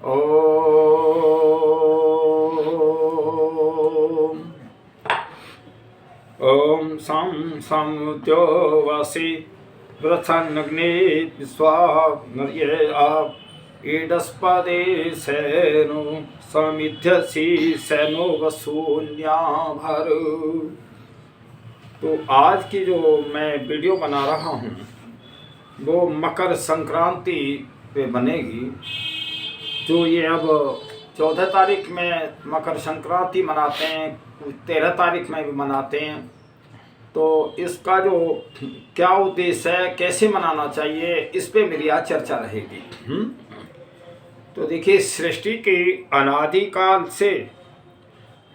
ओम ओम सं समुद्यो वासी वृथन्नग्ने विश्वाग्नये ईडस्पदे सेनो समिध्यसि सेनो वसून्या भर। तो आज की जो मैं वीडियो बना रहा हूँ वो मकर संक्रांति पे बनेगी। जो ये अब 14 तारीख में मकर संक्रांति मनाते हैं, 13 तारीख में भी मनाते हैं। तो इसका जो क्या उद्देश्य है, कैसे मनाना चाहिए, इस पे मेरी आज चर्चा रहेगी। तो देखिए, सृष्टि के अनादिकाल से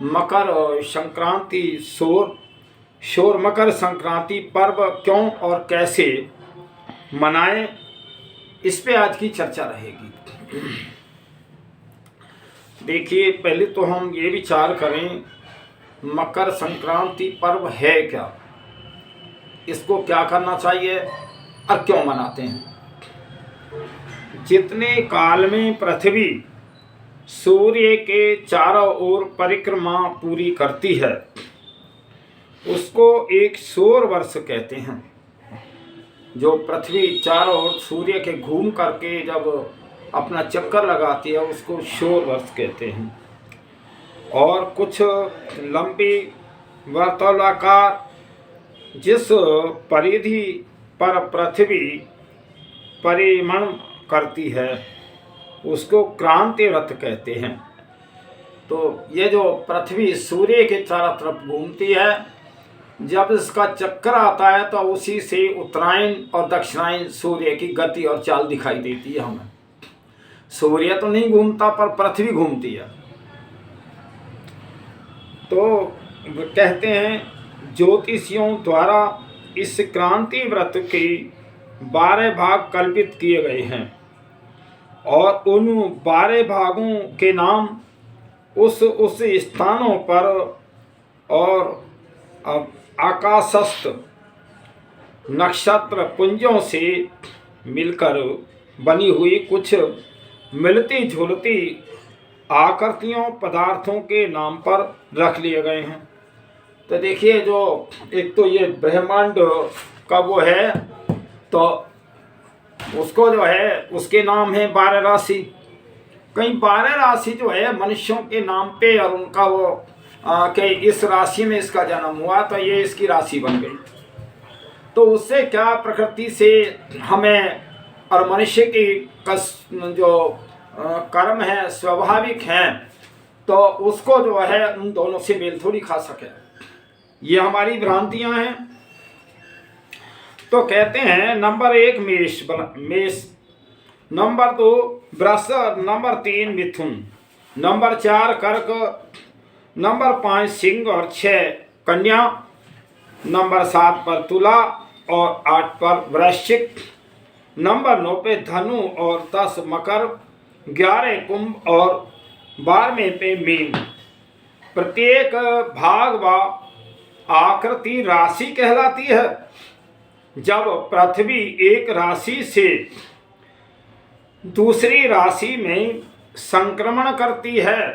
मकर संक्रांति शोर मकर संक्रांति पर्व क्यों और कैसे मनाएं, इस पे आज की चर्चा रहेगी। देखिए, पहले तो हम ये विचार करें मकर संक्रांति पर्व है क्या, इसको क्या करना चाहिए और क्यों मनाते हैं। जितने काल में पृथ्वी सूर्य के चारों ओर परिक्रमा पूरी करती है उसको एक सौर वर्ष कहते हैं। जो पृथ्वी चारों ओर सूर्य के घूम करके जब अपना चक्कर लगाती है उसको सौर वर्ष कहते हैं। और कुछ लंबी वर्तुलाकार जिस परिधि पर पृथ्वी परिभ्रमण करती है उसको क्रांति वृत्त कहते हैं। तो ये जो पृथ्वी सूर्य के चारों तरफ घूमती है, जब इसका चक्कर आता है तो उसी से उत्तरायण और दक्षिणायन सूर्य की गति और चाल दिखाई देती है हमें। सूर्य तो नहीं घूमता पर पृथ्वी घूमती है। तो कहते हैं ज्योतिषियों द्वारा इस क्रांति व्रत के 12 भाग कल्पित किए गए हैं और उन 12 भागों के नाम उस स्थानों पर और आकाशस्थ नक्षत्र पुंजों से मिलकर बनी हुई कुछ मिलती जुलती आकृतियों पदार्थों के नाम पर रख लिए गए हैं। तो देखिए, जो एक तो ये ब्रह्मांड का वो है, तो उसको जो है उसके नाम है 12 राशि। कई 12 राशि जो है मनुष्यों के नाम पे, और उनका वो कि इस राशि में इसका जन्म हुआ तो ये इसकी राशि बन गई। तो उससे क्या प्रकृति से हमें और मनुष्य की जो कर्म है स्वाभाविक हैं, तो उसको जो है उन दोनों से मेल थोड़ी खा सके। ये हमारी भ्रांतियां हैं। तो कहते हैं नंबर 1 मेष, नंबर 2 वृष, नंबर 3 मिथुन, नंबर 4 कर्क, नंबर 5 सिंह और 6 कन्या, नंबर 7 पर तुला और 8 पर वृश्चिक, नंबर 9 पे धनु और 10 मकर, 11 कुंभ और 12वें पे मीन। प्रत्येक भाग व आकृति राशि कहलाती है। जब पृथ्वी एक राशि से दूसरी राशि में संक्रमण करती है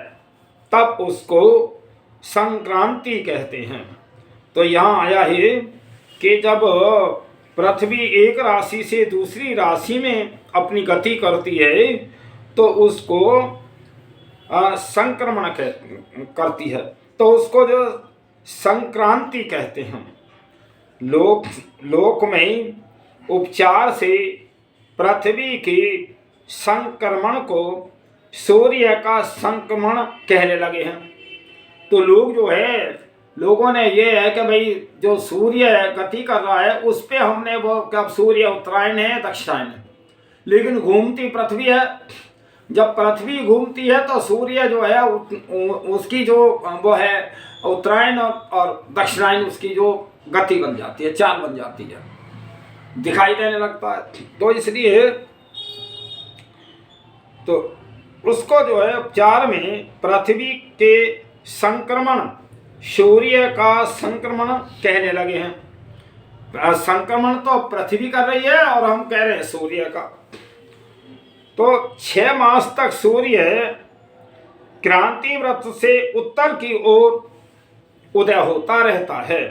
तब उसको संक्रांति कहते हैं। तो यहाँ आया है कि जब पृथ्वी एक राशि से दूसरी राशि में अपनी गति करती है तो उसको संक्रमण करती है, तो उसको जो संक्रांति कहते हैं। लोक में उपचार से पृथ्वी के संक्रमण को सूर्य का संक्रमण कहने लगे हैं। तो लोग जो है, लोगों ने ये है कि भाई जो सूर्य गति कर रहा है उस पे हमने वो कब सूर्य उत्तरायण है दक्षिणायन है, लेकिन घूमती पृथ्वी है। जब पृथ्वी घूमती है तो सूर्य जो है उसकी जो वो है उत्तरायण और दक्षिणायन, उसकी जो गति बन जाती है, चाल बन जाती है, दिखाई देने लगता है। तो इसलिए तो उसको जो है उपचार में पृथ्वी के संक्रमण, सूर्य का संक्रमण कहने लगे हैं। संक्रमण तो पृथ्वी कर रही है और हम कह रहे हैं सूर्य का। तो 6 मास तक सूर्य क्रांति व्रत से उत्तर की ओर उदय होता रहता है।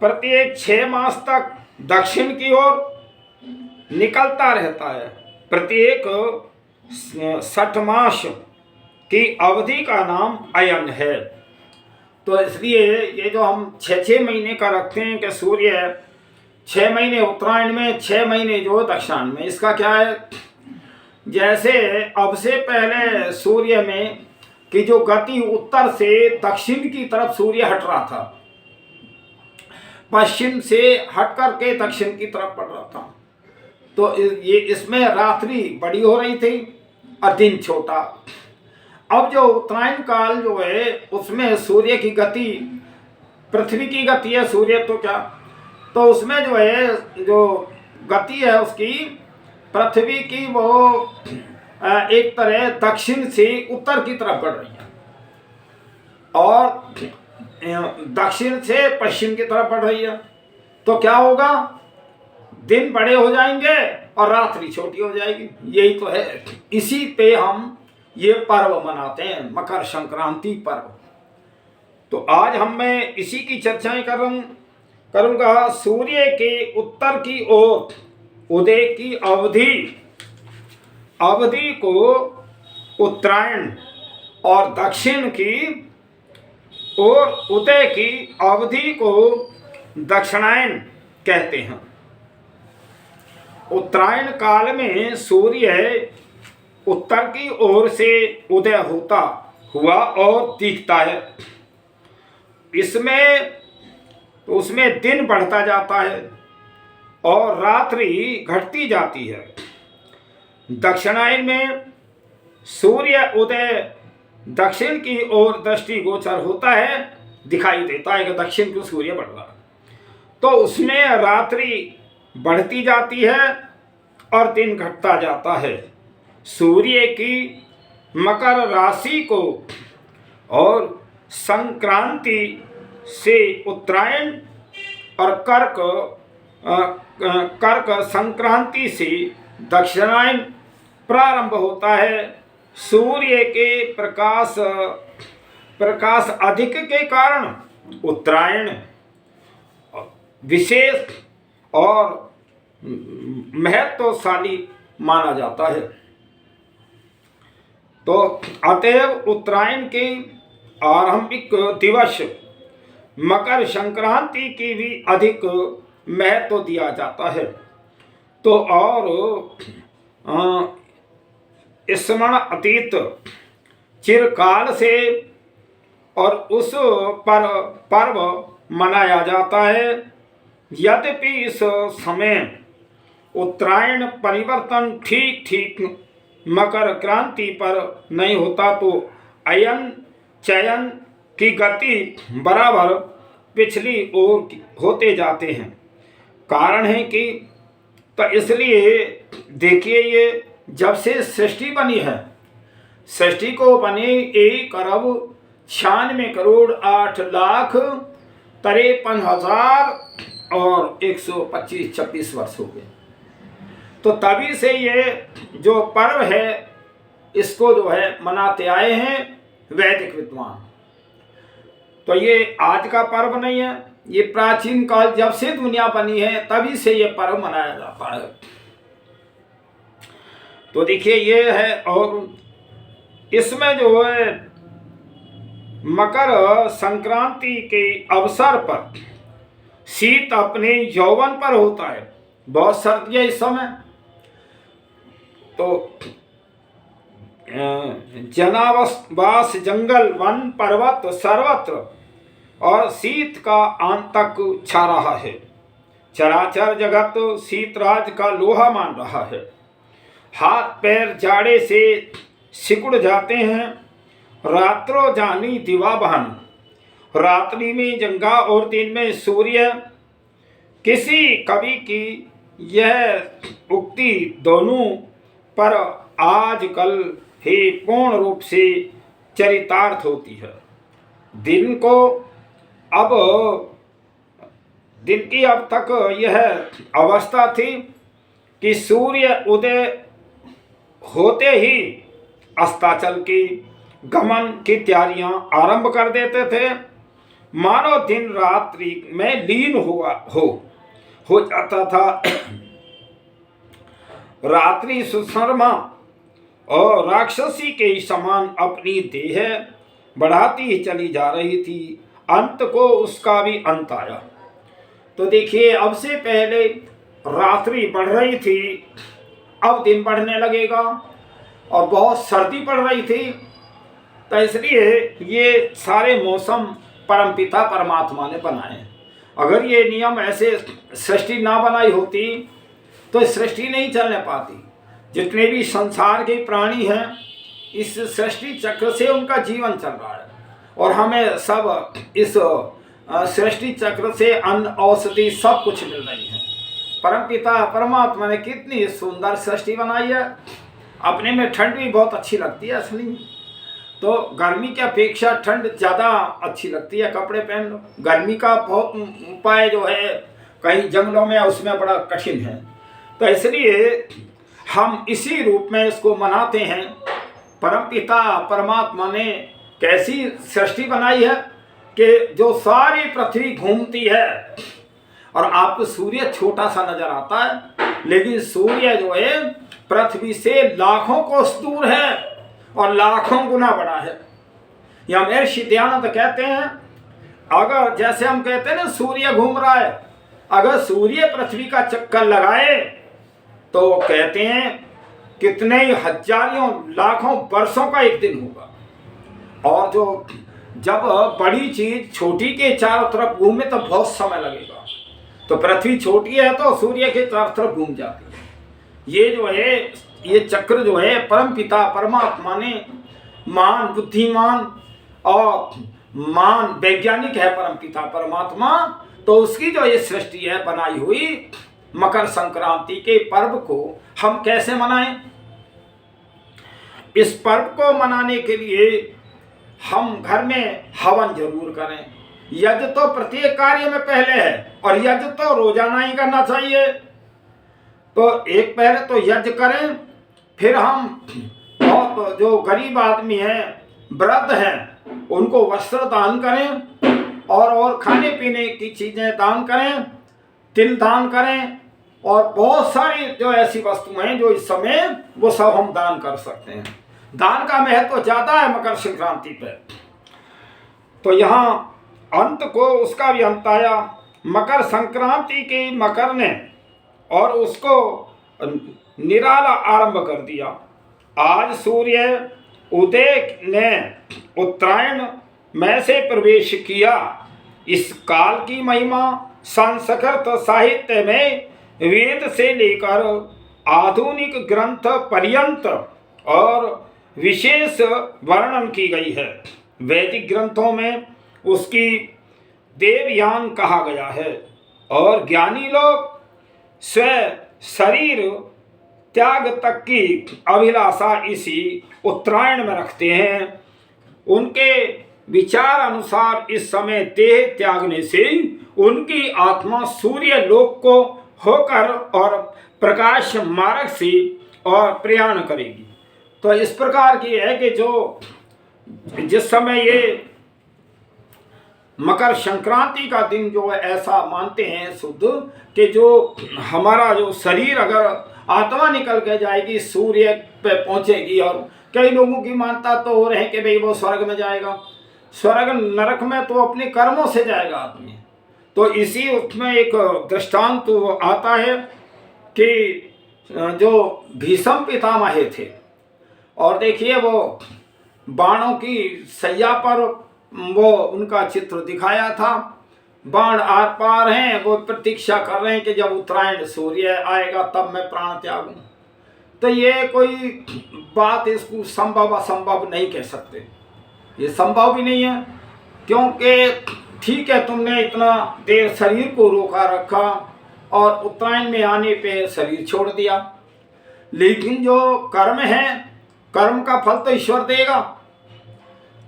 प्रत्येक 6 मास तक दक्षिण की ओर निकलता रहता है। प्रत्येक 60 मास की अवधि का नाम अयन है। तो इसलिए ये जो हम 6 महीने का रखते हैं कि सूर्य 6 महीने उत्तरायण में, 6 महीने जो दक्षिणायन में, इसका क्या है, जैसे अब से पहले सूर्य में की जो गति उत्तर से दक्षिण की तरफ सूर्य हट रहा था, पश्चिम से हट करके दक्षिण की तरफ बढ़ रहा था, तो ये इसमें रात्रि बड़ी हो रही थी और दिन छोटा। अब जो उत्तरायण काल जो है उसमें सूर्य की गति पृथ्वी की गति है, सूर्य तो क्या, तो उसमें जो है जो गति है उसकी पृथ्वी की वो एक तरह दक्षिण से उत्तर की तरफ बढ़ रही है और दक्षिण से पश्चिम की तरफ बढ़ रही है। तो क्या होगा, दिन बड़े हो जाएंगे और रात्रि छोटी हो जाएगी। यही तो है, इसी पे हम ये पर्व मनाते हैं, मकर संक्रांति पर्व। तो आज मैं इसी की चर्चाएं करूंगा। सूर्य के उत्तर की ओर उदय की अवधि को उत्तरायण और दक्षिण की ओर उदय की अवधि को दक्षिणायन कहते हैं। उत्तरायण काल में सूर्य उत्तर की ओर से उदय होता हुआ और दिखता है। उसमें दिन बढ़ता जाता है और रात्रि घटती जाती है। दक्षिणायन में सूर्य उदय दक्षिण की ओर दृष्टिगोचर होता है, दिखाई देता है कि दक्षिण को सूर्य बढ़ रहा है, तो उसमें रात्रि बढ़ती जाती है और दिन घटता जाता है। सूर्य की मकर राशि को और संक्रांति से उत्तरायण और कर्क संक्रांति से दक्षिणायन प्रारंभ होता है। सूर्य के प्रकाश अधिक के कारण उत्तरायण विशेष और महत्वशाली माना जाता है। तो अतएव उत्तरायण के आरंभिक दिवस मकर संक्रांति की भी अधिक महत्व दिया जाता है। तो और स्मरण अतीत चिरकाल से और उस पर पर्व मनाया जाता है। यद्यपि इस समय उत्तरायण परिवर्तन ठीक मकर क्रांति पर नहीं होता, तो अयन चयन की गति बराबर पिछली ओर होते जाते हैं। कारण है कि तो इसलिए देखिए, ये जब से सृष्टि बनी है, सृष्टि को बने 1,96,8,53,000 और 125-26 वर्ष हो गए। तो तभी से ये जो पर्व है इसको जो है मनाते आए हैं वैदिक विद्वान। तो ये आज का पर्व नहीं है, ये प्राचीन काल जब से दुनिया बनी है तभी से ये पर्व मनाया जाता है। तो देखिए ये है, और इसमें जो है मकर संक्रांति के अवसर पर शीत अपने यौवन पर होता है। बहुत सर्दी है इस समय, तो जनावास जंगल वन पर्वत सर्वत्र और शीत का आतंक छा रहा है। चराचर जगत शीतराज का लोहा मान रहा है। हाथ पैर जाड़े से सिकुड़ जाते हैं। रात्रो जानी दिवा बहन, रात्रि में जंगा और दिन में सूर्य। किसी कवि की यह उक्ति दोनों पर आजकल ही पूर्ण रूप से चरितार्थ होती है। दिन की अब तक यह अवस्था थी कि सूर्य उदय होते ही अस्ताचल की गमन की तैयारियां आरंभ कर देते थे। मानो दिन रात्रि में लीन हो जाता था। रात्रि सुशर्मा और राक्षसी के समान अपनी देह बढ़ाती ही चली जा रही थी। अंत को उसका भी अंत आया। तो देखिए, अब से पहले रात्रि बढ़ रही थी, अब दिन बढ़ने लगेगा, और बहुत सर्दी पड़ रही थी। तो इसलिए ये सारे मौसम परमपिता परमात्मा ने बनाए। अगर ये नियम ऐसे सृष्टि ना बनाई होती तो सृष्टि नहीं चलने पाती। जितने भी संसार के प्राणी हैं, इस सृष्टि चक्र से उनका जीवन चल रहा है, और हमें सब इस सृष्टि चक्र से अन्न औषधि सब कुछ मिल रही है। परमपिता परमात्मा ने कितनी सुंदर सृष्टि बनाई है। अपने में ठंड भी बहुत अच्छी लगती है असली में। तो गर्मी की अपेक्षा ठंड ज़्यादा अच्छी लगती है, कपड़े पहन लो। गर्मी का बहुत उपाय जो है कहीं जंगलों में, उसमें बड़ा कठिन है। तो इसलिए हम इसी रूप में इसको मनाते हैं। परमपिता परमात्मा ने कैसी सृष्टि बनाई है कि जो सारी पृथ्वी घूमती है, और आपको सूर्य छोटा सा नजर आता है, लेकिन सूर्य जो है पृथ्वी से लाखों कोस दूर है और लाखों गुना बड़ा है। या महर्षि दयानंद कहते हैं, अगर जैसे हम कहते हैं ना सूर्य घूम रहा है, अगर सूर्य पृथ्वी का चक्कर लगाए तो कहते हैं कितने ही हजारों लाखों वर्षों का एक दिन होगा। और जो जब बड़ी चीज छोटी के चारों तरफ घूमे तो बहुत समय लगेगा। तो पृथ्वी छोटी है तो सूर्य के चारों तरफ घूम जाती है। ये जो है, ये चक्र जो है परमपिता परमात्मा ने, महान बुद्धिमान और महान वैज्ञानिक है परमपिता परमात्मा, तो उसकी जो ये सृष्टि है बनाई हुई। मकर संक्रांति के पर्व को हम कैसे मनाएं? इस पर्व को मनाने के लिए हम घर में हवन जरूर करें। यज्ञ तो प्रत्येक कार्य में पहले है, और यज्ञ तो रोजाना ही करना चाहिए। तो एक पहले तो यज्ञ करें, फिर हम बहुत जो गरीब आदमी हैं, वृद्ध हैं, उनको वस्त्र दान करें, और खाने पीने की चीजें दान करें, तिल दान करें, और बहुत सारी जो ऐसी वस्तुएं हैं जो इस समय वो सब हम दान कर सकते हैं। दान का महत्व तो ज्यादा है मकर संक्रांति पे। तो यहाँ अंत को उसका भी अंत आया। मकर संक्रांति के मकर ने और उसको निराला आरंभ कर दिया। आज सूर्य उदय ने उत्तरायण में से प्रवेश किया। इस काल की महिमा संस्कृत साहित्य में वेद से लेकर आधुनिक ग्रंथ पर्यंत और विशेष वर्णन की गई है। वैदिक ग्रंथों में उसकी देवयान कहा गया है, और ज्ञानी लोग स्व शरीर त्याग तक की अभिलाषा इसी उत्तरायण में रखते हैं। उनके विचार अनुसार इस समय देह त्यागने से उनकी आत्मा सूर्य लोक को होकर और प्रकाश मार्ग से और प्रयाण करेगी। तो इस प्रकार की है कि जो जिस समय ये मकर संक्रांति का दिन जो है ऐसा मानते हैं शुद्ध कि जो हमारा जो शरीर अगर आत्मा निकल के जाएगी सूर्य पे पहुंचेगी। और कई लोगों की मानता तो हो रहे कि भाई वो स्वर्ग में जाएगा। स्वर्ग नरक में तो अपने कर्मों से जाएगा आदमी। तो इसी उसमें एक दृष्टांत तो आता है कि जो भीष्म पितामह थे, और देखिए वो बाणों की सैया पर वो उनका चित्र दिखाया था। बाण आर पार हैं, वो प्रतीक्षा कर रहे हैं कि जब उत्तरायण सूर्य आएगा तब मैं प्राण त्यागूं। तो ये कोई बात इसको संभव असंभव नहीं कह सकते। ये संभव भी नहीं है, क्योंकि ठीक है तुमने इतना देर शरीर को रोका रखा और उत्तरायण में आने पे शरीर छोड़ दिया, लेकिन जो कर्म है कर्म का फल तो ईश्वर देगा।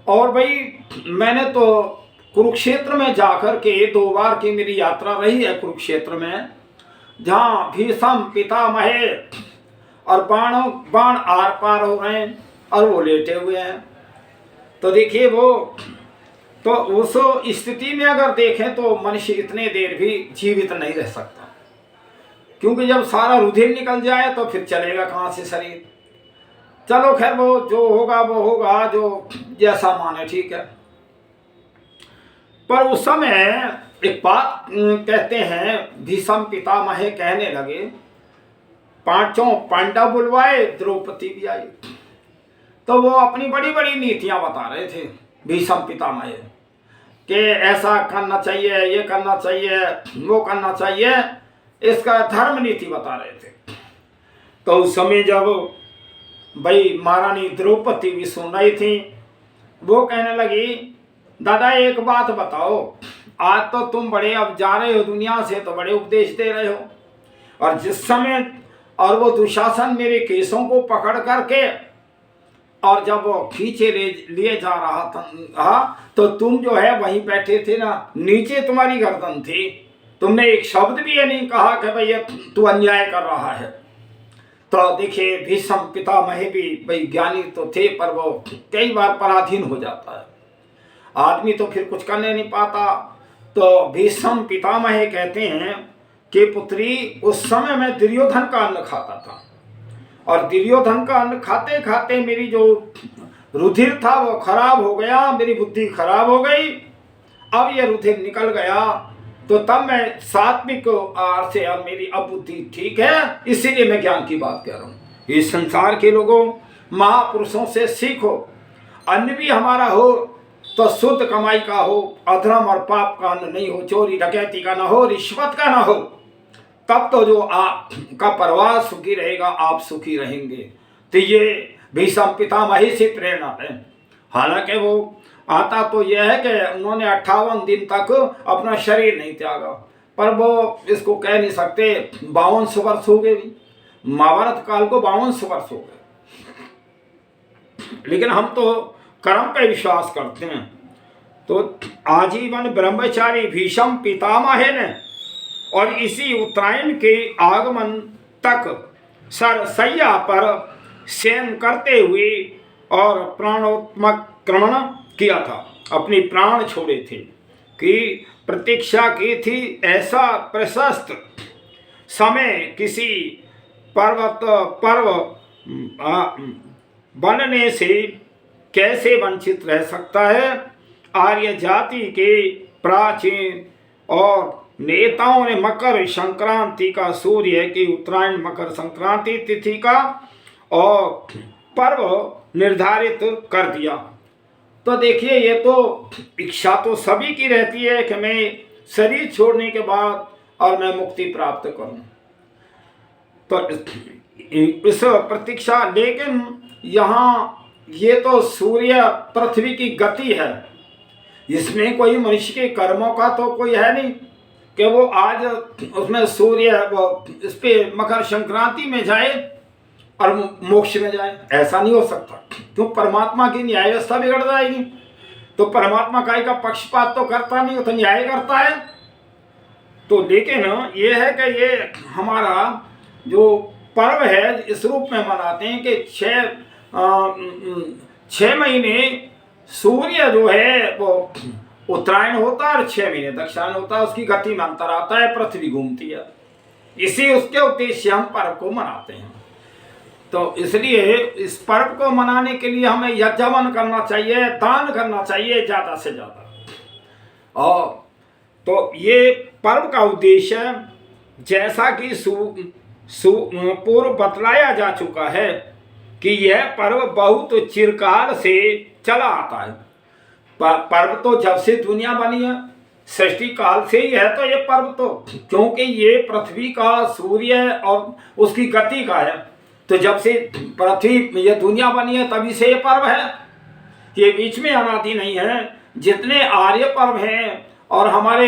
और भाई मैंने तो कुरुक्षेत्र में जाकर के 2 बार की मेरी यात्रा रही है कुरुक्षेत्र में, जहाँ भीष्म पितामह और बाण आर पार हो रहे हैं और वो लेटे हुए हैं। तो देखिए वो तो उस स्थिति में अगर देखें तो मनुष्य इतने देर भी जीवित नहीं रह सकता, क्योंकि जब सारा रुधिर निकल जाए तो फिर चलेगा कहाँ से शरीर। चलो खैर वो जो होगा वो होगा, जो जैसा माने ठीक है। पर उस समय एक बात कहते हैं, भीष्म पितामह कहने लगे, पांचों पांडव बुलवाए, द्रौपदी भी आई। तो वो अपनी बड़ी बड़ी नीतियां बता रहे थे भीष्म पितामह कि ऐसा करना चाहिए, ये करना चाहिए, वो करना चाहिए, इसका धर्म नीति बता रहे थे। तो उस समय जब भाई महारानी द्रौपदी भी सुन रही थी, वो कहने लगी, दादा एक बात बताओ, आज तो तुम बड़े अब जा रहे हो दुनिया से, तो बड़े उपदेश दे रहे हो, और जिस समय और वो दुशासन मेरे केसों को पकड़ करके और जब वो खींचे लिए जा रहा था, तो तुम जो है वहीं बैठे थे ना, नीचे तुम्हारी गर्दन थी, तुमने एक शब्द भी ये नहीं कहा कि भाई ये तू अन्याय कर रहा है। तो देखिए भीष्म पितामह भी भाई ज्ञानी तो थे, पर वो कई बार पराधीन हो जाता है आदमी, तो फिर कुछ करने नहीं पाता। तो भीष्म पितामह कहते हैं कि पुत्री, उस समय मैं दुर्योधन का अन्न खाता था, और दुर्योधन का अन्न खाते खाते मेरी जो रुधिर था वो खराब हो गया, मेरी बुद्धि खराब हो गई। अब ये रुधिर निकल गया, तो तब मैं सात्विक आहार से, और मेरी अब बुद्धि ठीक है, इसीलिए मैं ज्ञान की बात कह रहा हूँ। इस संसार के लोगों, महापुरुषों से सीखो, अन्न भी हमारा हो तो शुद्ध कमाई का हो, अधर्म और पाप का अन्न नहीं हो, चोरी डकैती का ना हो, रिश्वत का ना हो, तब तो जो आपका परिवार सुखी रहेगा, आप सुखी रहेंगे। तो ये भीष्म पितामह से प्रेरणा है। हालांकि वो आता तो यह है कि उन्होंने 58 दिन तक अपना शरीर नहीं त्यागा, पर वो इसको कह नहीं सकते, 52 वर्ष हो गए, महाभारत काल को 52 वर्ष हो गए। लेकिन हम तो कर्म पे विश्वास करते हैं। तो आजीवन ब्रह्मचारी भीष्म पितामह ने, और इसी उत्तरायण के आगमन तक सरसैया पर शयन करते हुए और प्राणोत्क्रमण किया था, अपनी प्राण छोड़े थे, कि प्रतीक्षा की थी ऐसा प्रशस्त समय किसी पर्व बनने से कैसे वंचित रह सकता है। आर्य जाति के प्राचीन और नेताओं ने मकर संक्रांति का, सूर्य की उत्तरायण मकर संक्रांति तिथि का और पर्व निर्धारित कर दिया। तो देखिए ये तो इच्छा तो सभी की रहती है कि मैं शरीर छोड़ने के बाद और मैं मुक्ति प्राप्त करूं, तो इस प्रतीक्षा। लेकिन यहाँ ये तो सूर्य पृथ्वी की गति है, इसमें कोई मनुष्य के कर्मों का तो कोई है नहीं कि वो आज उसमें सूर्य वो इस पे मकर संक्रांति में जाए और मोक्ष में जाए, ऐसा नहीं हो सकता, क्यों परमात्मा की न्याय व्यवस्था बिगड़ जाएगी। तो परमात्मा का पक्षपात तो करता नहीं, वो तो न्याय करता है। तो लेकिन ये है कि ये हमारा जो पर्व है इस रूप में मनाते हैं कि 6 महीने सूर्य जो है वो उत्तरायण होता है और 6 महीने दक्षिणायन होता है, उसकी गति में अंतर आता है, पृथ्वी घूमती है। इसी उसके उद्देश्य हम पर्व को मनाते हैं। तो इसलिए इस पर्व को मनाने के लिए हमें यज्ञवन करना चाहिए, दान करना चाहिए ज़्यादा से ज़्यादा। और तो ये पर्व का उद्देश्य जैसा कि पूर्व बतलाया जा चुका है कि यह पर्व बहुत चिरकाल से चला आता है। पर्व तो जब से दुनिया बनी है, सृष्टि काल से ही है। तो ये पर्व तो क्योंकि ये पृथ्वी का, सूर्य और उसकी गति का है, तो जब से पृथ्वी ये दुनिया बनी है तभी से ये पर्व है। ये बीच में अनादि नहीं है। जितने आर्य पर्व हैं और हमारे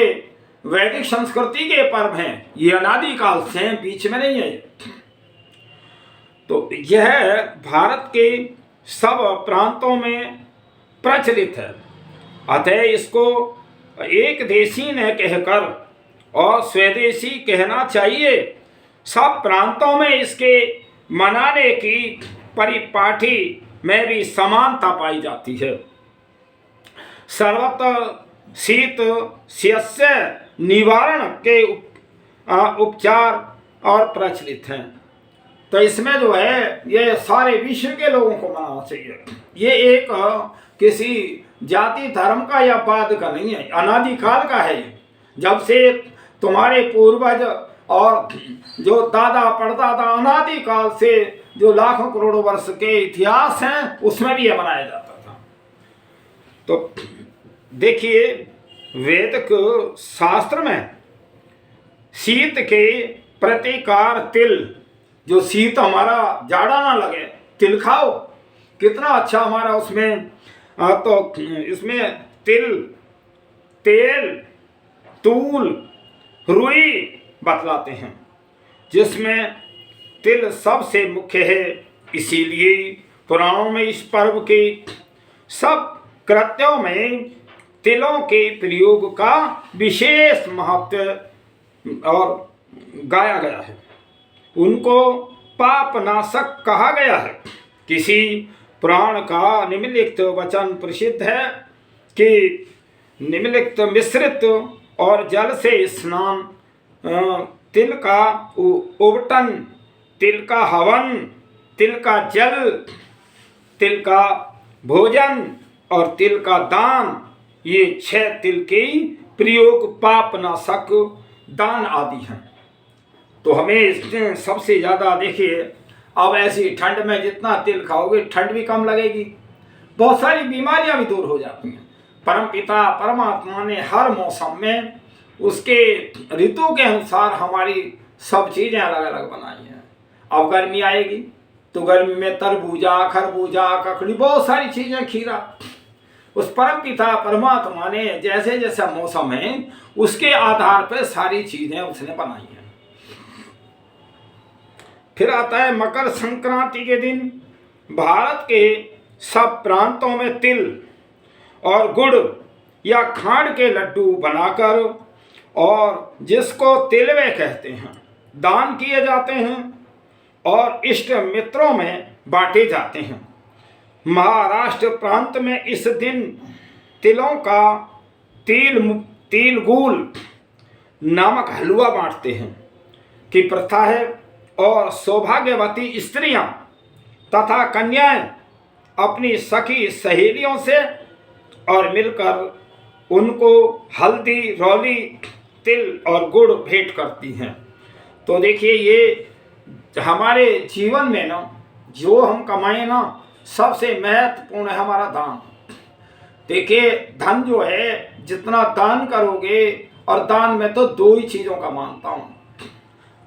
वैदिक संस्कृति के पर्व हैं, ये अनादि काल से हैं, बीच में नहीं है। तो यह भारत के सब प्रांतों में प्रचलित है। अतः इसको एक देशी न कहकर और स्वदेशी कहना चाहिए। सब प्रांतों में इसके मनाने की परिपाटी में भी समानता पाई जाती है। सर्वत्र शीत स्यस्य निवारण के उपचार और प्रचलित हैं। तो इसमें जो है ये सारे विश्व के लोगों को मनाना चाहिए। ये एक किसी जाति धर्म का या बाद का नहीं है, अनादिकाल का है। जब से तुम्हारे पूर्वज और जो दादा परदादा अनादिकाल से जो लाखों करोड़ों वर्ष के इतिहास हैं उसमें भी यह मनाया जाता था। तो देखिए वैदिक शास्त्र में शीत के प्रतिकार तिल, जो शीत हमारा जाड़ा ना लगे तिल खाओ, कितना अच्छा हमारा उसमें तो इसमें तिल, तेल, तूल, रुई बतलाते हैं, जिसमें तिल सबसे मुख्य है। इसीलिए पुराणों में इस पर्व के सब कृत्यों में तिलों के प्रयोग का विशेष महत्व और गाया गया है। उनको पापनाशक कहा गया है। किसी पुराण का निम्नलिखित वचन प्रसिद्ध है कि निम्नलिखित मिश्रित और जल से स्नान, तिल का उबटन, तिल का हवन, तिल का जल, तिल का भोजन और तिल का दान, ये 6 तिल के प्रयोग पापनाशक दान आदि हैं। तो हमें इसमें सबसे ज़्यादा देखिए, अब ऐसी ठंड में जितना तिल खाओगे ठंड भी कम लगेगी, बहुत सारी बीमारियां भी दूर हो जाती हैं। परमपिता परमात्मा ने हर मौसम में उसके ऋतु के अनुसार हमारी सब चीज़ें अलग अलग बनाई हैं। अब गर्मी आएगी तो गर्मी में तरबूजा, खरबूजा, ककड़ी, बहुत सारी चीज़ें, खीरा, उस परमपिता परमात्मा ने जैसे जैसा मौसम है उसके आधार पर सारी चीज़ें उसने बनाई हैं। फिर आता है मकर संक्रांति के दिन भारत के सब प्रांतों में तिल और गुड़ या खांड के लड्डू बनाकर, और जिसको तिलवे कहते हैं, दान किए जाते हैं और इष्ट मित्रों में बांटे जाते हैं। महाराष्ट्र प्रांत में इस दिन तिलों का तिलगुल नामक हलवा बांटते हैं की प्रथा है, और सौभाग्यवती स्त्रियां तथा कन्याएं अपनी सखी सहेलियों से और मिलकर उनको हल्दी, रौली, तिल और गुड़ भेंट करती हैं। तो देखिए ये हमारे जीवन में ना जो हम कमाए ना सबसे महत्वपूर्ण है हमारा दान। देखिए धन जो है जितना दान करोगे, और दान में तो 2 ही चीज़ों का मानता हूँ।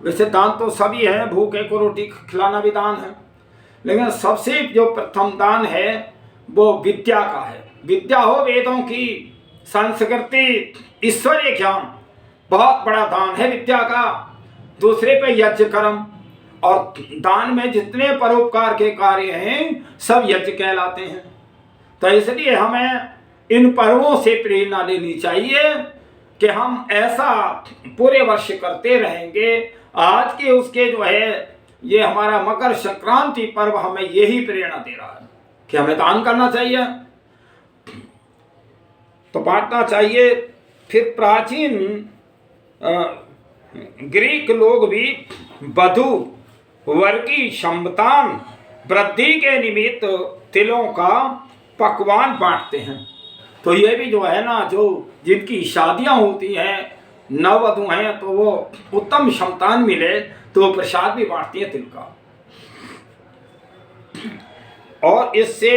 वैसे दान तो सभी हैं, भूखे को रोटी खिलाना भी दान है, लेकिन सबसे जो प्रथम दान है वो विद्या का है। विद्या हो वेदों की, संस्कृति, ईश्वरीय ज्ञान, बहुत बड़ा दान है विद्या का। दूसरे पे यज्ञ कर्म, और दान में जितने परोपकार के कार्य हैं सब यज्ञ कहलाते हैं। तो इसलिए हमें इन पर्वों से प्रेरणा लेनी चाहिए कि हम ऐसा पूरे वर्ष करते रहेंगे। आज के उसके जो है ये हमारा मकर संक्रांति पर्व हमें यही प्रेरणा दे रहा है कि हमें दान करना चाहिए, तो बांटना चाहिए। फिर प्राचीन ग्रीक लोग भी वधू वर की संतान वृद्धि के निमित्त तिलों का पकवान बांटते हैं। तो ये भी जो है ना, जो जिनकी शादियां होती हैं, नववधु हैं, तो वो उत्तम संतान मिले तो वो प्रसाद भी बांटती है तिल का। और इससे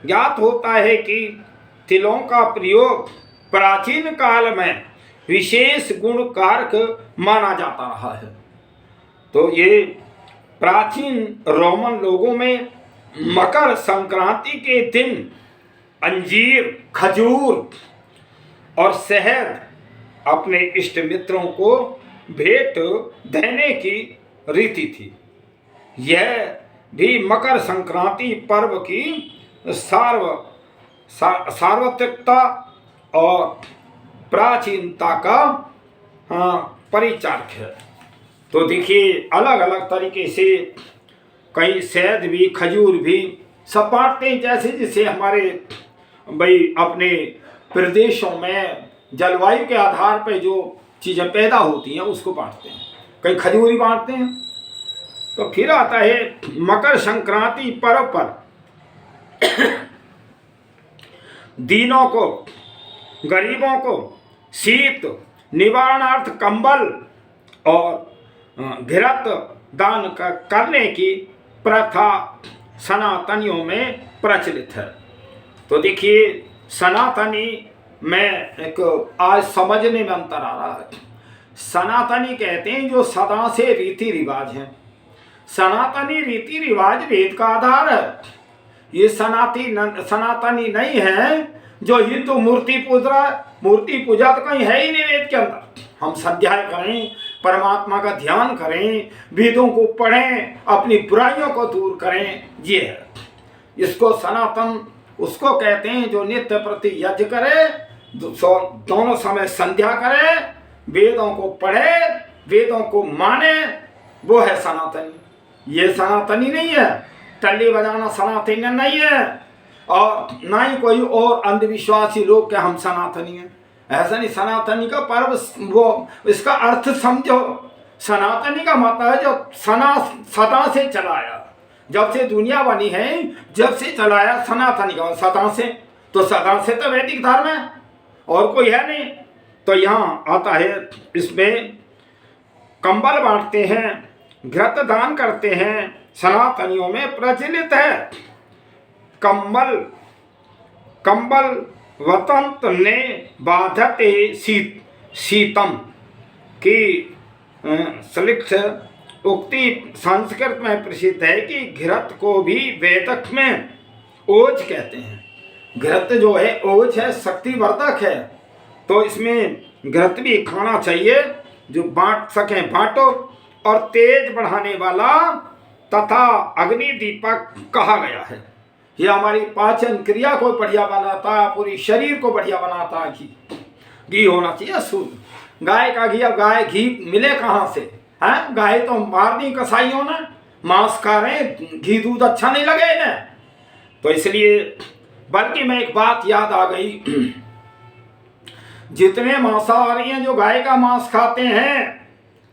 ज्ञात होता है कि तिलों का प्रयोग प्राचीन काल में विशेष गुण कारक माना जाता रहा है। तो ये प्राचीन रोमन लोगों में मकर संक्रांति के दिन अंजीर, खजूर और शहद अपने इष्ट मित्रों को भेंट देने की रीति थी। यह भी मकर संक्रांति पर्व की सार्वत्रिकता और प्राचीनता का परिचारक है। तो देखिए अलग अलग तरीके से कहीं शहद भी, खजूर भी सब बांटते हैं, जैसे जैसे हमारे भाई अपने प्रदेशों में जलवायु के आधार पर जो चीज़ें पैदा होती हैं उसको बांटते हैं। कहीं खजूर ही बांटते हैं। तो फिर आता है मकर संक्रांति पर्व पर दीनों को, गरीबों को शीत निवारणार्थ कंबल और घृत दान करने की प्रथा सनातनियों में प्रचलित है। तो देखिए सनातनी में एक आज समझने में अंतर आ रहा है। सनातनी कहते हैं जो सदा से रीति रिवाज हैं। सनातनी रीति रिवाज वेद का आधार है। ये सनातनी नहीं है जो हिंदू मूर्ति पूजा तो कहीं है ही नहीं वेद के अंदर। हम स्वाध्याय करें, परमात्मा का ध्यान करें, वेदों को पढ़ें, अपनी बुराइयों को दूर करें, ये है। इसको सनातन उसको कहते हैं जो नित्य प्रति यज्ञ करे, दोनों समय संध्या करे, वेदों को पढ़े, वेदों को माने, वो है सनातनी। ये सनातनी नहीं है। टल्ली बजाना सनातनी नहीं है, और ना ही कोई और अंधविश्वासी लोग के हम सनातनी हैं, ऐसा नहीं। सनातनी का पर्व वो इसका अर्थ समझो। सनातनी का मतलब है जो सदा से चलाया, जब से दुनिया बनी है जब से चलाया, सनातनी का सदा से। तो सदा से तो वैदिक धर्म है और कोई है नहीं। तो यहाँ आता है इसमें कंबल बांटते हैं, घृत दान करते हैं, सनातनियों में प्रचलित है। कंबल वतंत ने बाधते शीतम की सलिख उक्ति संस्कृत में प्रसिद्ध है कि घृत को भी वेदक में ओज कहते हैं। घृत जो है ओज है, शक्तिवर्धक है। तो इसमें घृत भी खाना चाहिए, जो बांट सकें बांटो। और तेज बढ़ाने वाला तथा अग्नि दीपक कहा गया है। ये हमारी पाचन क्रिया को बढ़िया बनाता है, पूरी शरीर को बढ़िया बनाता है। घी होना चाहिए शुद्ध, गाय का घी। अब गाय घी मिले कहाँ से? हैं, गाय तो मार दी कसाईयों ने, मांस खा रहे हैं, घी दूध अच्छा नहीं लगे इन्हें। तो इसलिए बल्कि मैं एक बात याद आ गई, जितने मांसाहारी हैं जो गाय का मांस खाते हैं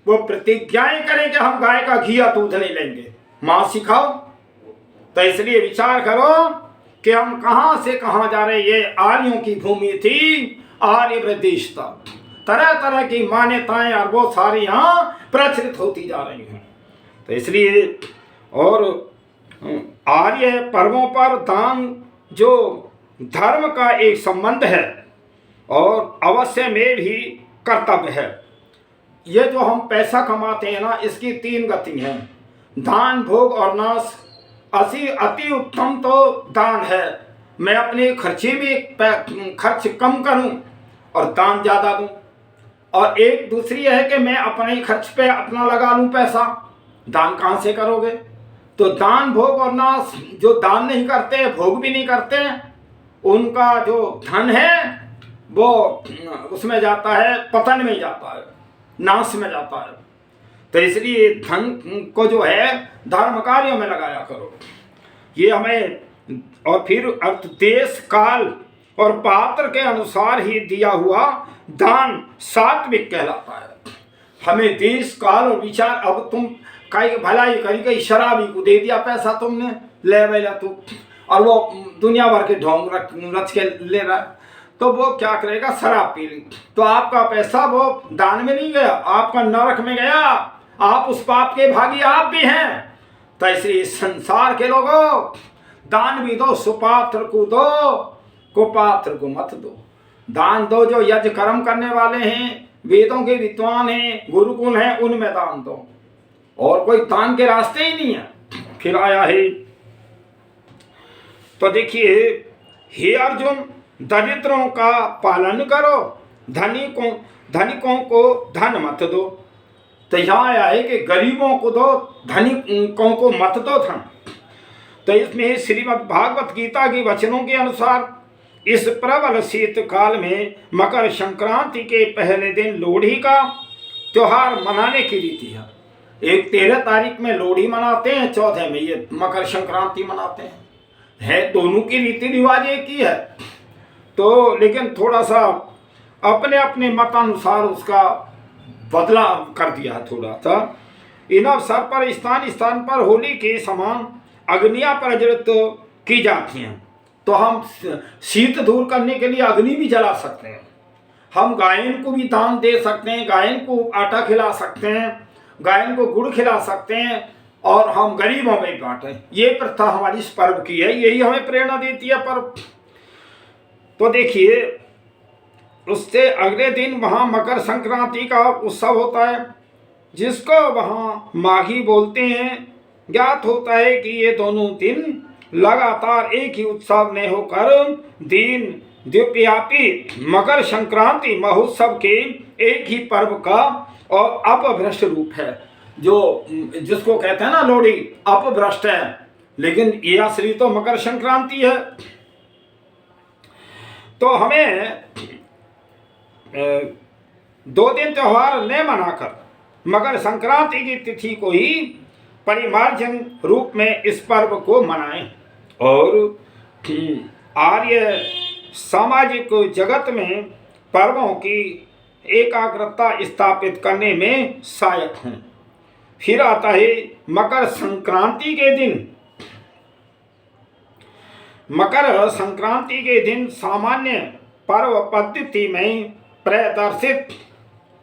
वो प्रतिज्ञाएं करें कि हम गाय का घी या दूध नहीं लेंगे, मांस ही खाओ। तो इसलिए विचार करो कि हम कहां से कहां जा रहे। ये आर्यों की भूमि थी, आर्य प्रदेश था। तरह तरह की मान्यताएं और वो सारी यहाँ प्रचलित होती जा रही हैं। तो इसलिए और आर्य पर्वों पर दान जो धर्म का एक संबंध है और अवश्य में भी कर्तव्य है। ये जो हम पैसा कमाते हैं ना, इसकी 3 गति हैं, दान, भोग और नाश। अति उत्तम तो दान है। मैं अपने खर्चे में खर्च कम करूं और दान ज़्यादा दूं। और एक दूसरी है कि मैं अपने खर्च पे अपना लगा लूं पैसा। दान कहाँ से करोगे? तो दान, भोग और नाश, जो दान नहीं करते, भोग भी नहीं करते, उनका जो धन है वो उसमें जाता है, पतन में जाता है, नाश में जाता है। तो इसलिए धन को जो है धर्म कार्यों में लगाया करो। ये हमें, और फिर अर्थ देश काल और पात्र के अनुसार ही दिया हुआ दान सात्विक कहलाता है। हमें देश काल और विचार, अब तुम कई भलाई करी, कई शराबी को दे दिया पैसा तुमने, ले वेला तू, और वो दुनिया भर के ढोंग रच के ले रहा है, तो वो क्या करेगा? शराब पी ली। तो आपका पैसा वो दान में नहीं गया, आपका नरक में गया। आप उस पाप के भागी आप भी हैं। तो इसलिए संसार के लोगों, दान भी दो, सुपात्र को दो, कुपात्र को मत दो। दान दो जो यज्ञ कर्म करने वाले हैं, वेदों के विद्वान हैं, गुरुकुल हैं, उनमें दान दो। और कोई दान के रास्ते ही नहीं है। फिर आया है, तो देखिए, हे अर्जुन, दरिद्रों का पालन करो, धनिकों को धन मत दो। तो यहाँ आया है कि गरीबों को दो, धनिकों को मत दो धन। तो इसमें श्रीमद् भागवत गीता के वचनों के अनुसार इस प्रबल शीतकाल में मकर संक्रांति के पहले दिन लोहड़ी का त्योहार मनाने की रीति है। एक 13 तारीख में लोहड़ी मनाते हैं, 14 में ये मकर संक्रांति मनाते हैं। है दोनों की रीति रिवाज एक ही है, तो लेकिन थोड़ा सा अपने अपने मतानुसार उसका बदलाव कर दिया थोड़ा सा। इन अवसर पर स्थान स्थान पर होली के समान अग्नियां प्रज्वलित की जाती हैं। तो हम शीत दूर करने के लिए अग्नि भी जला सकते हैं, हम गायन को भी दान दे सकते हैं, गायन को आटा खिला सकते हैं, गायन को गुड़ खिला सकते हैं, और हम गरीबों में बांटें। ये प्रथा हमारी इस पर्व की है, यही हमें प्रेरणा देती है पर्व। तो देखिए, उससे अगले दिन वहाँ मकर संक्रांति का उत्सव होता है, जिसको वहाँ माघी बोलते हैं। ज्ञात होता है कि ये दोनों दिन लगातार एक ही उत्सव में होकर दिन द्वीपव्यापी मकर संक्रांति महोत्सव के एक ही पर्व का और अपभ्रष्ट रूप है, जो जिसको कहते हैं ना लोहड़ी अपभ्रष्ट है, लेकिन ये असली तो मकर संक्रांति है। तो हमें 2 दिन त्योहार न मनाकर मकर संक्रांति की तिथि को ही परिमार्जन रूप में इस पर्व को मनाएं और आर्य सामाजिक जगत में पर्वों की एकाग्रता स्थापित करने में सहायक हैं। फिर आता है मकर संक्रांति के दिन। मकर संक्रांति के दिन सामान्य पर्व पद्धति में प्रदर्शित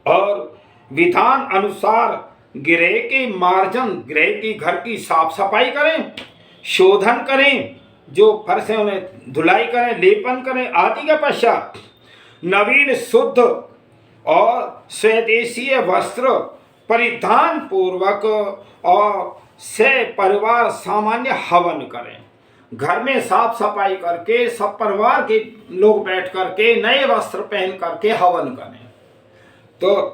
और विधान अनुसार गृह की मार्जन, गृह की घर की साफ सफाई करें, शोधन करें, जो फर्श है उन्हें धुलाई करें, लेपन करें आदि के पश्चात नवीन शुद्ध और स्वदेशीय वस्त्र परिधान पूर्वक और से परिवार सामान्य हवन करें। घर में साफ सफाई करके सब परिवार के लोग बैठ करके नए वस्त्र पहन करके हवन करें, तो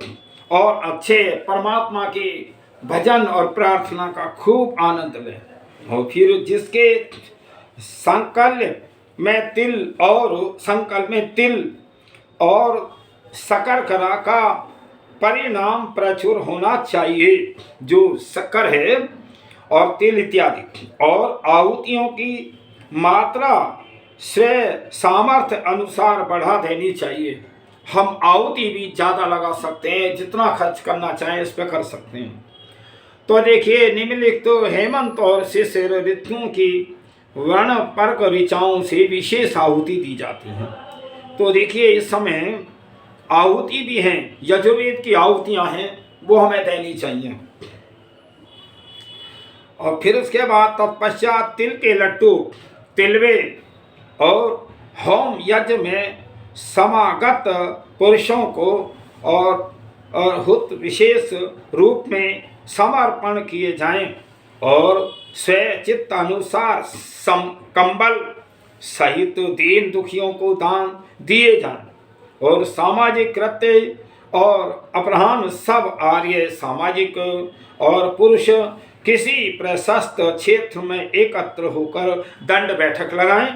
और अच्छे परमात्मा के भजन और प्रार्थना का खूब आनंद लें। और फिर जिसके संकल्प में तिल और शकरकरा का परिणाम प्रचुर होना चाहिए, जो शक्कर है और तिल इत्यादि, और आहुतियों की मात्रा स्वयं सामर्थ्य अनुसार बढ़ा देनी चाहिए। हम आहुति भी ज़्यादा लगा सकते हैं, जितना खर्च करना चाहें इस पर कर सकते हैं। तो देखिए, निम्नलिखित तो हेमंत और शिशिर ऋतुओं की वर्ण पर्क ऋचाओं से विशेष आहुति दी जाती है। तो देखिए, इस समय आहुति भी हैं, यजुर्वेद की आहुतियाँ हैं, वो हमें देनी चाहिए। और फिर उसके बाद तत्पश्चात तिल के लड्डू, तिलवे और होम यज्ञ में समागत पुरुषों को और हुत विशेष रूप में समर्पण किए जाएं और स्वचित्त अनुसार कंबल सहित दीन दुखियों को दान दिए जाएं। और सामाजिक कृत्य और अपराह्न सब आर्य सामाजिक और पुरुष किसी प्रशस्त क्षेत्र में एकत्र होकर दंड बैठक लगाएं,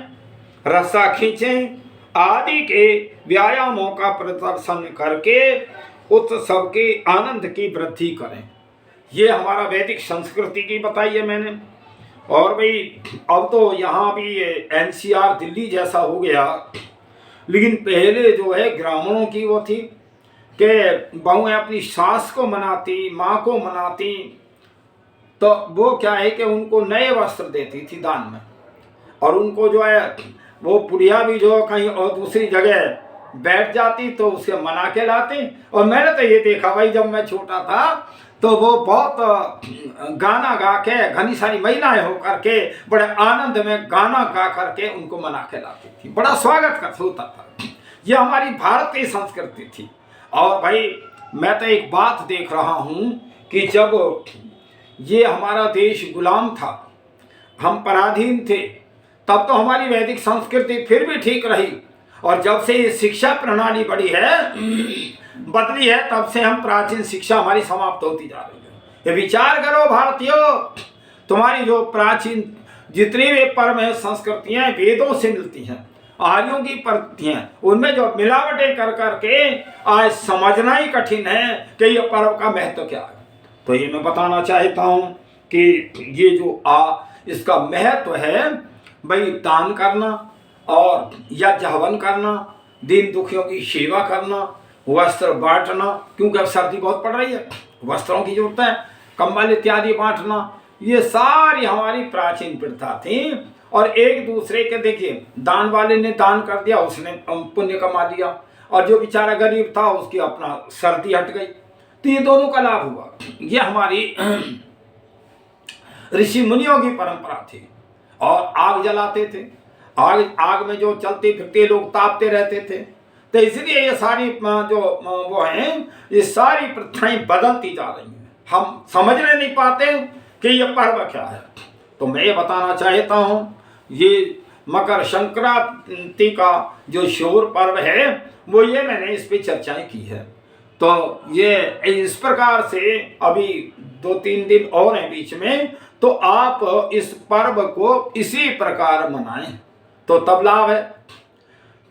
रस्सा खींचें आदि के व्यायामों का प्रदर्शन करके उत्सव के आनंद की वृद्धि करें। ये हमारा वैदिक संस्कृति की बताई है मैंने। और भाई, अब तो यहाँ भी एनसीआर दिल्ली जैसा हो गया, लेकिन पहले जो है ग्रामीणों की वो थी कि बहुएं अपनी सास को मनाती, माँ को मनाती, तो वो क्या है कि उनको नए वस्त्र देती थी दान में, और उनको जो है वो बुढ़िया भी जो कहीं और दूसरी जगह बैठ जाती तो उसे मना के लाती। और मैंने तो ये देखा भाई, जब मैं छोटा था तो वो बहुत गाना गा के, घनी सारी महिलाएं हो करके बड़े आनंद में गाना गा करके उनको मना के लाती थी, बड़ा स्वागत कर होता था। ये हमारी भारत की संस्कृति थी। और भाई, मैं तो एक बात देख रहा हूँ कि जब ये हमारा देश गुलाम था, हम पराधीन थे, तब तो हमारी वैदिक संस्कृति फिर भी ठीक रही, और जब से ये शिक्षा प्रणाली बदली है, तब से हम प्राचीन शिक्षा हमारी समाप्त होती जा रही है। ये विचार करो भारतीयों, तुम्हारी जो प्राचीन जितनी भी पर्व है संस्कृतियाँ वेदों से मिलती हैं, आर्यों की पद्धतियाँ, उनमें जो मिलावटें कर करके आज समझना ही कठिन है कि ये पर्व का महत्व क्या है। तो ये मैं बताना चाहता हूँ कि ये जो इसका महत्व है भाई, दान करना और या हवन करना, दीन दुखियों की सेवा करना, वस्त्र बांटना, क्योंकि अब सर्दी बहुत पड़ रही है, वस्त्रों की जरूरत है, कंबल इत्यादि बांटना, ये सारी हमारी प्राचीन प्रथा थी। और एक दूसरे के, देखिए दान वाले ने दान कर दिया, उसने पुण्य कमा लिया, और जो बेचारा गरीब था उसकी अपना सर्दी हट गई, तो ये दोनों का लाभ हुआ। ये हमारी ऋषि मुनियों की परंपरा थी। और आग जलाते थे, आग में जो चलते फिरते लोग तापते रहते थे, तो इसलिए ये सारी जो वो हैं, ये सारी प्रथाएं बदलती जा रही हैं। हम समझने नहीं पाते कि ये पर्व क्या है। तो मैं ये बताना चाहता हूँ, ये मकर संक्रांति का जो शोर पर्व है वो ये मैंने इस पे चर्चाएं की है। तो ये इस प्रकार से अभी 2-3 दिन और हैं बीच में, तो आप इस पर्व को इसी प्रकार मनाएं तो तब लाभ है।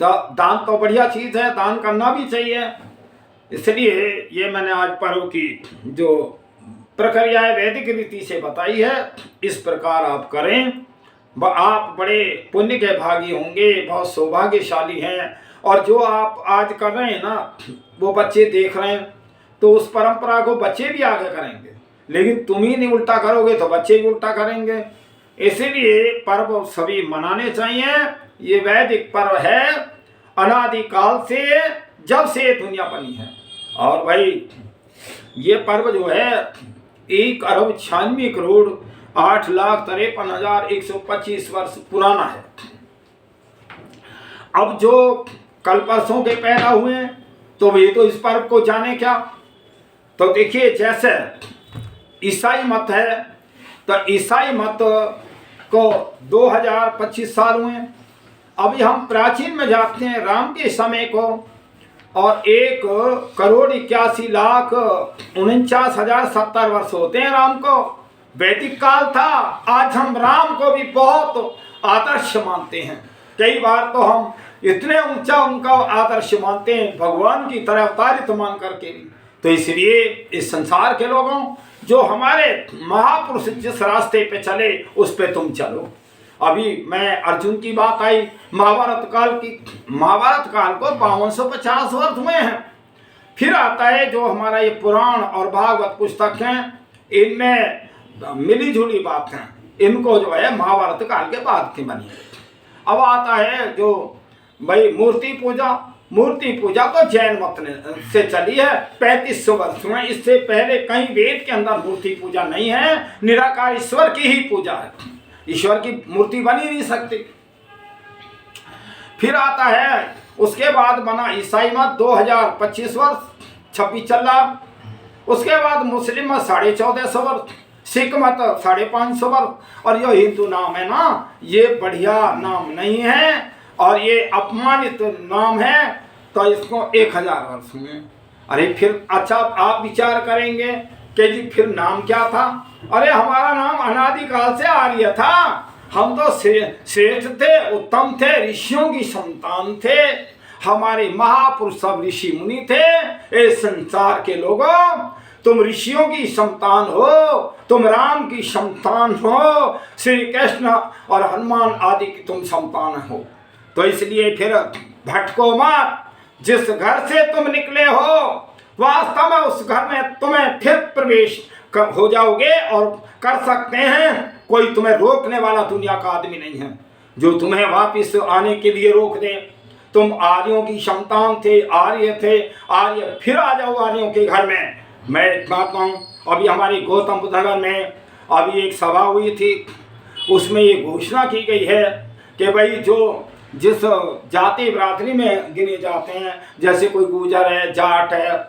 तो दान तो बढ़िया चीज़ है, दान करना भी चाहिए। इसलिए ये मैंने आज पर्व की जो प्रक्रिया है वैदिक रीति से बताई है, इस प्रकार आप करें, आप बड़े पुण्य के भागी होंगे, बहुत सौभाग्यशाली हैं। और जो आप आज कर रहे हैं ना, वो बच्चे देख रहे हैं, तो उस परंपरा को बच्चे भी आगे करेंगे, लेकिन तुम ही नहीं उल्टा करोगे तो बच्चे भी उल्टा करेंगे। इसीलिए पर्व सभी मनाने चाहिए। ये वैदिक पर्व है, अनादिकाल से, जब से दुनिया बनी है। और भाई ये पर्व जो है 1,96,08,53,125 वर्ष पुराना है। अब जो कल परसों के पैदा हुए हैं, तो ये तो इस पर्व को जाने क्या। तो देखिए, जैसे ईसाई मत है, तो ईसाई मत को 2025 साल हुए। अभी हम प्राचीन में जाते हैं राम के समय को, और 1,81,49,070 वर्ष होते हैं राम को। वैदिक काल था। आज हम राम को भी बहुत आदर्श मानते हैं। कई बार तो हम इतने ऊंचा उनका आदर्श मानते हैं, भगवान की तरह अवतारित मान करके भी। तो इसलिए इस संसार के लोगों, जो हमारे महापुरुष जिस रास्ते पे चले उस पे तुम चलो। अभी मैं अर्जुन की बात आई, महाभारत काल की, महाभारत काल को 5250 वर्ष हुए हैं। फिर आता है जो हमारा ये पुराण और भागवत पुस्तक हैं, इनमें मिली जुली बात हैं, इनको जो है महाभारत काल के बाद की बनी है। अब आता है जो भाई मूर्ति पूजा, मूर्ति पूजा तो जैन मत से चली है, 3500 वर्ष हुए। इससे पहले कहीं वेद के अंदर मूर्ति पूजा नहीं है, निराकार ईश्वर की ही पूजा है, ईश्वर की मूर्ति बन ही नहीं सकती। फिर आता है उसके बाद बना ईसाई मत 2025 वर्ष, 26 चल रहा। उसके बाद मुस्लिम मत 1450 वर्ष, सिख मत 550 वर्ष। और ये हिंदू नाम है ना, ये बढ़िया नाम नहीं है और ये अपमानित नाम है, तो इसको 1000 वर्ष हुए। अरे फिर अच्छा, आप विचार करेंगे कि जी फिर नाम क्या था। अरे हमारा नाम अनादिकाल से आर्य था, हम तो श्रेष्ठ थे, उत्तम थे, ऋषियों की संतान थे, हमारे महापुरुष सब ऋषि मुनि थे। इस संसार के लोगों, तुम ऋषियों की संतान हो, तुम राम की संतान हो, श्री कृष्ण और हनुमान आदि की तुम संतान हो। तो इसलिए फिर भटको मत। जिस घर से तुम निकले हो, वास्तव में उस घर में तुम्हें फिर प्रवेश हो जाओगे और कर सकते हैं। कोई तुम्हें रोकने वाला दुनिया का आदमी नहीं है जो तुम्हें वापस आने के लिए रोक दे। तुम आर्यों की संतान थे, आर्य थे, आर्य फिर आ जाओ आर्यों के घर में। मैं एक बात कहूँ, अभी हमारी गौतम बुद्ध नगर में अभी एक सभा हुई थी, उसमें ये घोषणा की गई है कि भाई जो जिस जाति बिरादरी में गिने जाते हैं, जैसे कोई गुर्जर है, जाट है,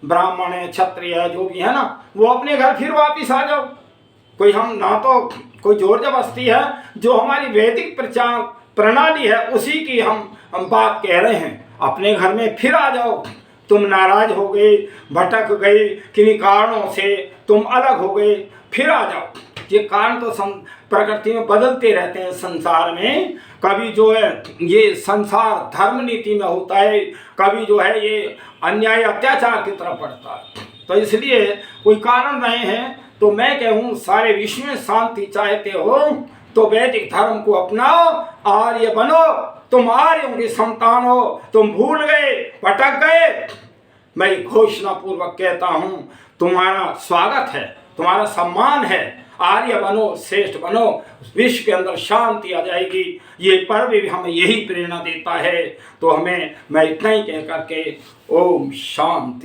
ब्राह्मण है, क्षत्रिय है, जो भी है ना, वो अपने घर फिर वापिस आ जाओ। कोई हम ना तो कोई जोर जबरदस्ती है, जो हमारी वैदिक प्रचार प्रणाली है उसी की हम बात कह रहे हैं। अपने घर में फिर आ जाओ। तुम नाराज हो गए, भटक गए, किन्हीं कारणों से तुम अलग हो गए, फिर आ जाओ। ये कारण तो प्रकृति में बदलते रहते हैं संसार में। कभी जो है ये संसार धर्म नीति में होता है, कभी जो है ये अन्याय अत्याचार की तरफ बढ़ता है। तो इसलिए कोई कारण रहे हैं तो मैं कहूँ सारे विश्व में शांति चाहते हो तो वैदिक धर्म को अपनाओ, आर्य बनो। तुम आर्यों की संतान हो, तुम भूल गए, भटक गए। मैं घोषणा पूर्वक कहता हूं तुम्हारा स्वागत है, तुम्हारा सम्मान है। आर्य बनो, श्रेष्ठ बनो, विश्व के अंदर शांति आ जाएगी। ये पर्व भी हमें यही प्रेरणा देता है। तो मैं इतना ही कह करके ओम शांति।